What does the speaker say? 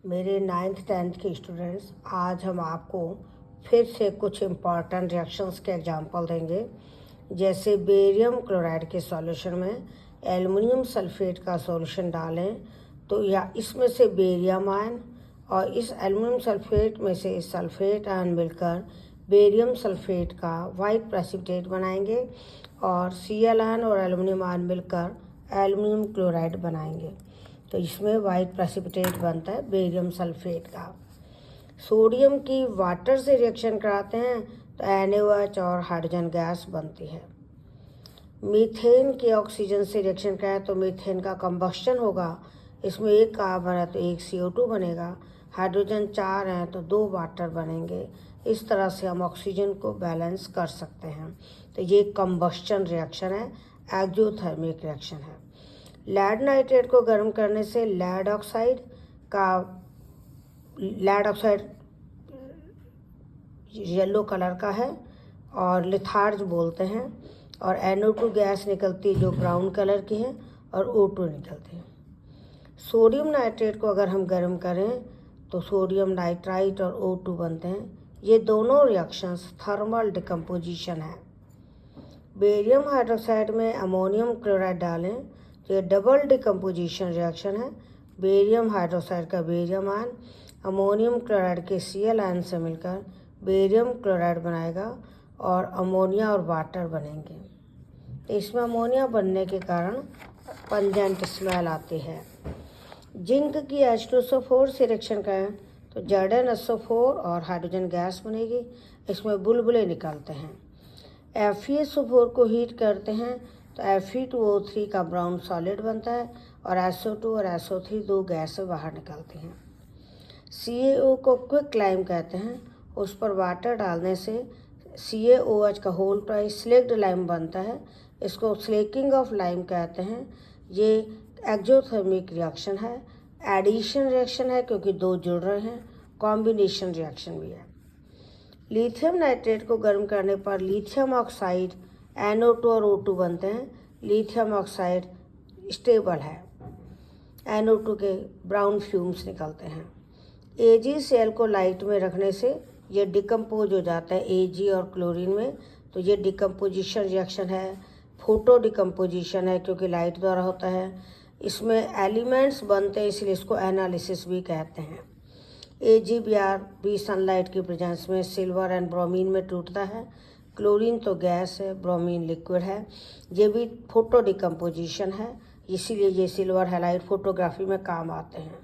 मेरे 9th-10th के students, आज हम आपको फिर से कुछ इम्पॉर्टेंट रिएक्शंस के एग्जांपल देंगे। जैसे बेरियम क्लोराइड के सॉल्यूशन में एल्युमिनियम सल्फेट का सॉल्यूशन डालें तो या इसमें से बेरियम आयन और इस एल्युमिनियम सल्फेट में से सल्फेट आयन मिलकर बेरियम सल्फेट का वाइट प्रेसिपिटेट बनाएंगे और Cl आयन और एल्युमिनियम आयन मिलकर एल्युमिनियम क्लोराइड बनाएंगे। तो इसमें वाइट प्रेसिपिटेट बनता है बेरियम सल्फेट का। सोडियम की वाटर से रिएक्शन कराते हैं तो NaOH और हाइड्रोजन गैस बनती है। मीथेन के ऑक्सीजन से रिएक्शन कराएं तो मीथेन का कंबस्शन होगा। इसमें एक कार्बन है तो एक CO2 बनेगा, हाइड्रोजन 4 हैं तो 2 वाटर बनेंगे। इस तरह से हम ऑक्सीजन को बैलेंस कर सकते हैं। तो ये कंबस्शन रिएक्शन है, एक्सोथर्मिक रिएक्शन है। लेड नाइट्रेट को गर्म करने से लेड ऑक्साइड येलो कलर का है और लिथार्ज बोलते हैं, और NO2 गैस निकलती है जो ब्राउन कलर की है और O2 निकलती है। सोडियम नाइट्रेट को अगर हम गर्म करें तो सोडियम नाइट्राइट और O2 बनते हैं। ये दोनों रिएक्शंस थर्मल डिकम्पोजिशन है। बेरियम हाइड्रोक्साइड में अमोनियम क्लोराइड डालें तो ये डबल डिकम्पोजिशन रिएक्शन है। बेरियम हाइड्रोक्साइड का बेरियम आयन अमोनियम क्लोराइड के Cl आयन से मिलकर बेरियम क्लोराइड बनाएगा और अमोनिया और वाटर बनेंगे। तो इसमें अमोनिया बनने के कारण पंजेंट स्मेल आती है। जिंक की H2SO4 से रिएक्शन करें तो ZnSO4 और हाइड्रोजन गैस बनेगी। इसमें बुलबुले निकलते हैं। FeSO4 को हीट करते हैं तो Fe2O3 का ब्राउन सॉलिड बनता है और SO2 और SO3 दो गैस बाहर निकलती हैं। CaO को क्विक लाइम कहते हैं। उस पर वाटर डालने से CaOH का होल प्राइस स्लेक्ड लाइम बनता है। इसको स्लेकिंग ऑफ लाइम कहते हैं। ये एक्सोथर्मिक रिएक्शन है, एडिशन रिएक्शन है क्योंकि दो जुड़ रहे हैं, कॉम्बिनेशन रिएक्शन भी है। लिथियम नाइट्रेट को गर्म करने पर लिथियम ऑक्साइड NO2 और O2 बनते हैं। लिथियम ऑक्साइड स्टेबल है, NO2 के ब्राउन फ्यूम्स निकलते हैं। Ag सेल को लाइट में रखने से ये डिकम्पोज हो जाता है Ag और क्लोरीन में। तो ये डिकम्पोजिशन रिएक्शन है, फोटो डिकम्पोजिशन है क्योंकि लाइट द्वारा होता है। इसमें एलिमेंट्स बनते हैं इसलिए इसको एनालिसिस भी कहते हैं। AgBr भी सनलाइट की प्रेजेंस में सिल्वर एंड ब्रोमीन में टूटता है। क्लोरीन तो गैस है, ब्रोमीन लिक्विड है। ये भी फोटो डिकम्पोजिशन है, इसीलिए ये सिल्वर हैलाइड फोटोग्राफी में काम आते हैं।